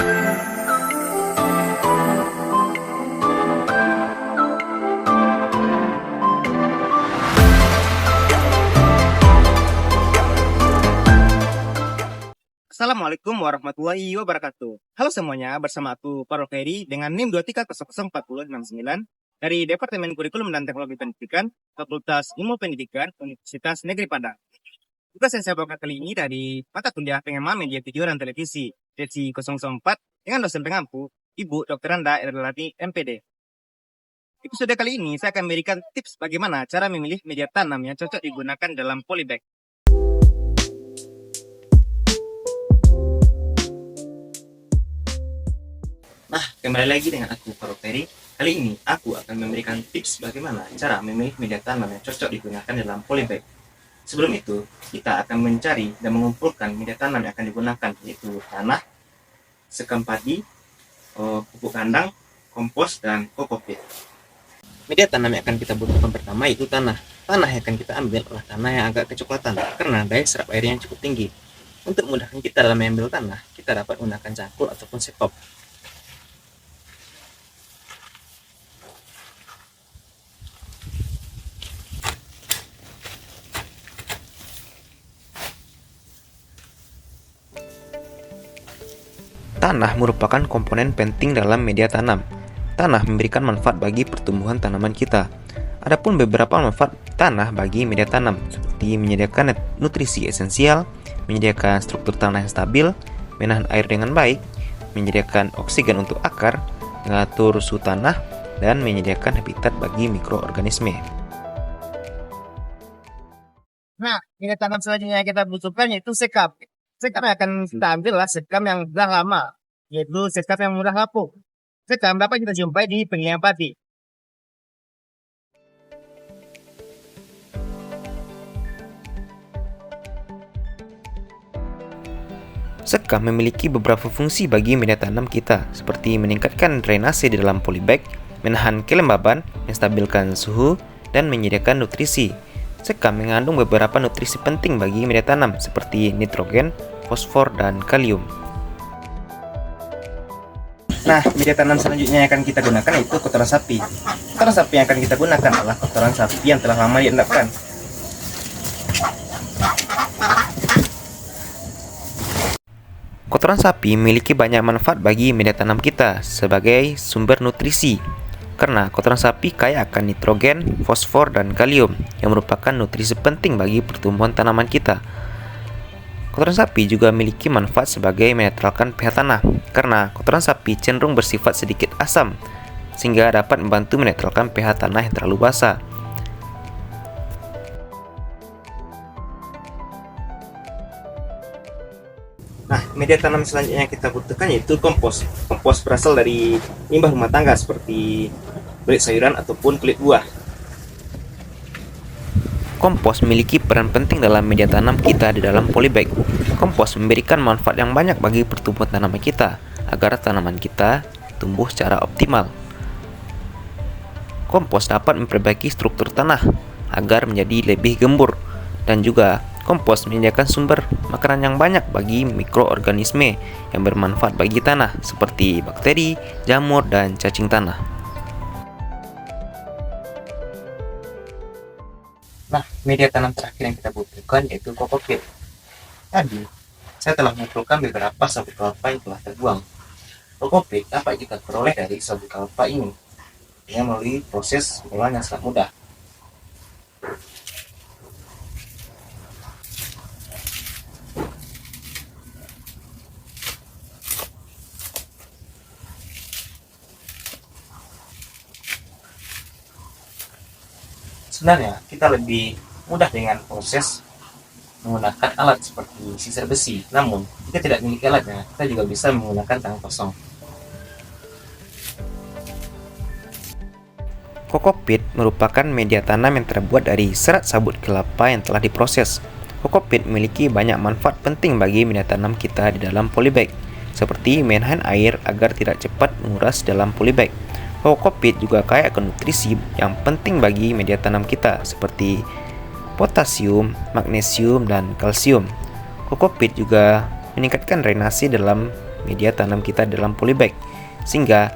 Assalamualaikum warahmatullahi wabarakatuh. Halo semuanya, bersama aku Farol Ferry dengan NIM 23004069 dari Departemen Kurikulum dan Teknologi Pendidikan, Fakultas Ilmu Pendidikan, Universitas Negeri Padang. Tugas yang saya bawakan kali ini dari mata kuliah Pengenalan Media Video dan Televisi, sesi 004, dengan dosen pengampu, Ibu Dr. Anda Erlati, MPD. Episode kali ini saya akan memberikan tips bagaimana cara memilih media tanam yang cocok digunakan dalam polybag. Nah, kembali lagi dengan aku, Farol Ferry. Kali ini, aku akan memberikan tips bagaimana cara memilih media tanam yang cocok digunakan dalam polybag. Sebelum itu, kita akan mencari dan mengumpulkan media tanam yang akan digunakan, yaitu tanah, sekam padi, pupuk kandang, kompos, dan kokopit. Media tanam yang akan kita butuhkan pertama yaitu tanah. Tanah yang akan kita ambil adalah tanah yang agak kecoklatan, karena daya serap airnya yang cukup tinggi. Untuk memudahkan kita dalam mengambil tanah, kita dapat menggunakan cangkul ataupun sekop. Tanah merupakan komponen penting dalam media tanam. Tanah memberikan manfaat bagi pertumbuhan tanaman kita. Adapun beberapa manfaat tanah bagi media tanam, seperti menyediakan nutrisi esensial, menyediakan struktur tanah yang stabil, menahan air dengan baik, menyediakan oksigen untuk akar, mengatur suhu tanah, dan menyediakan habitat bagi mikroorganisme. Nah, media tanam selanjutnya yang kita butuhkan yaitu sekam. Sekam yang akan kita ambil lah sekam yang sudah lama, yaitu sekam yang mudah lapuk. Sekam dapat kita jumpai di penggilingan padi. Sekam memiliki beberapa fungsi bagi media tanam kita, seperti meningkatkan drainase di dalam polybag, menahan kelembaban, menstabilkan suhu, dan menyediakan nutrisi. Sekam mengandung beberapa nutrisi penting bagi media tanam seperti nitrogen, fosfor, dan kalium. Nah, media tanam selanjutnya yang akan kita gunakan yaitu kotoran sapi. Kotoran sapi yang akan kita gunakan adalah kotoran sapi yang telah lama diendapkan. Kotoran sapi memiliki banyak manfaat bagi media tanam kita sebagai sumber nutrisi. Karena kotoran sapi kaya akan nitrogen, fosfor, dan kalium yang merupakan nutrisi penting bagi pertumbuhan tanaman kita. Kotoran sapi juga memiliki manfaat sebagai menetralkan pH tanah, karena kotoran sapi cenderung bersifat sedikit asam, sehingga dapat membantu menetralkan pH tanah yang terlalu basah. Nah, media tanam selanjutnya yang kita butuhkan yaitu kompos. Kompos berasal dari limbah rumah tangga seperti kulit sayuran ataupun kulit buah. Kompos memiliki peran penting dalam media tanam kita di dalam polybag. Kompos memberikan manfaat yang banyak bagi pertumbuhan tanaman kita, agar tanaman kita tumbuh secara optimal. Kompos dapat memperbaiki struktur tanah agar menjadi lebih gembur, dan juga kompos menyediakan sumber makanan yang banyak bagi mikroorganisme yang bermanfaat bagi tanah seperti bakteri, jamur, dan cacing tanah. Nah, media tanam terakhir yang kita butuhkan yaitu kokopit. Tadi, saya telah mengumpulkan beberapa sabut kelapa yang telah terbuang. Kokopit dapat kita peroleh dari sabut kelapa ini dengan melalui proses pengolahan yang sangat mudah. Sebenarnya kita lebih mudah dengan proses menggunakan alat seperti sisir besi, namun jika tidak memiliki alatnya, kita juga bisa menggunakan tangan kosong. Kokopit merupakan media tanam yang terbuat dari serat sabut kelapa yang telah diproses. Kokopit memiliki banyak manfaat penting bagi media tanam kita di dalam polybag, seperti menahan air agar tidak cepat menguras dalam polybag. Kokopit juga kaya akan nutrisi yang penting bagi media tanam kita seperti potasium, magnesium, dan kalsium. Kokopit juga meningkatkan drainase dalam media tanam kita dalam polybag, sehingga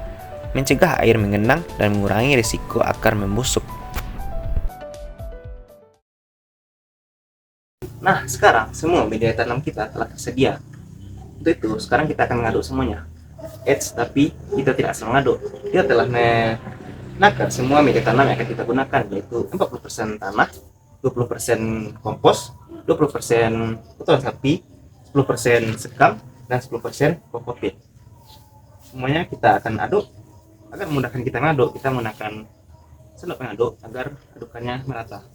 mencegah air mengenang dan mengurangi risiko akar membusuk. Nah, sekarang semua media tanam kita telah tersedia. Untuk itu, sekarang kita akan mengaduk semuanya. Tapi kita tidak asal mengaduk. Kita telah menakar semua media tanam yang akan kita gunakan, yaitu 40% tanah, 20% kompos, 20% kotoran sapi, 10% sekam, dan 10% kokopit. Semuanya kita akan aduk. Agar memudahkan kita mengaduk, kita menggunakan sendok pengaduk agar adukannya merata.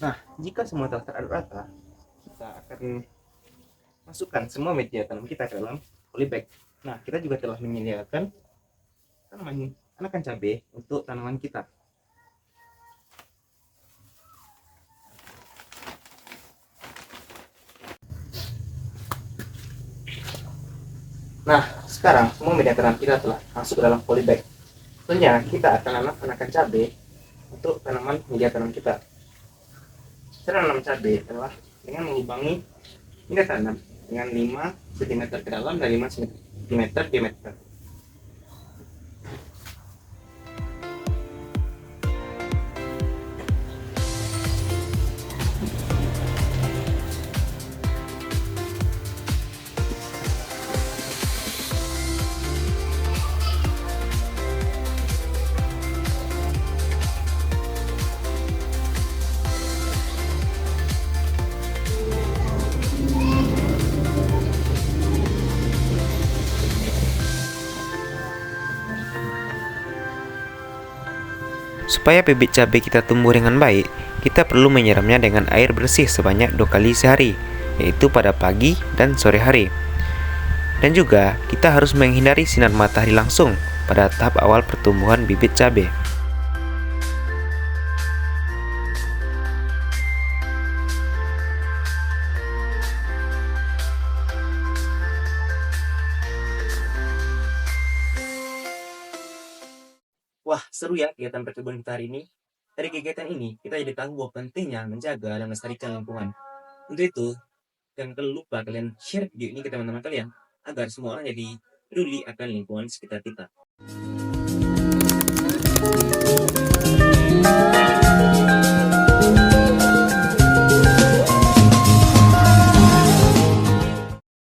Nah, jika semua telah teraduk rata, kita akan masukkan semua media tanam kita ke dalam polybag. Nah, kita juga telah menyediakan tanaman anakan cabai untuk tanaman kita. Nah, sekarang semua media tanam kita telah masuk ke dalam polybag. Tentunya kita akan nanam anakan cabai untuk tanaman media tanam kita. Cara menanam cabai adalah dengan melubangi media tanam dengan 5 cm ke dalam dan 5 cm diameter. Supaya bibit cabai kita tumbuh dengan baik, kita perlu menyiramnya dengan air bersih sebanyak 2 kali sehari, yaitu pada pagi dan sore hari. Dan juga kita harus menghindari sinar matahari langsung pada tahap awal pertumbuhan bibit cabai. Wah, seru ya kegiatan perkebunan kita hari ini. Dari kegiatan ini, kita jadi tahu bahwa pentingnya menjaga dan melestarikan lingkungan. Untuk itu, jangan lupa kalian share video ini ke teman-teman kalian, agar semua orang jadi peduli akan lingkungan sekitar kita.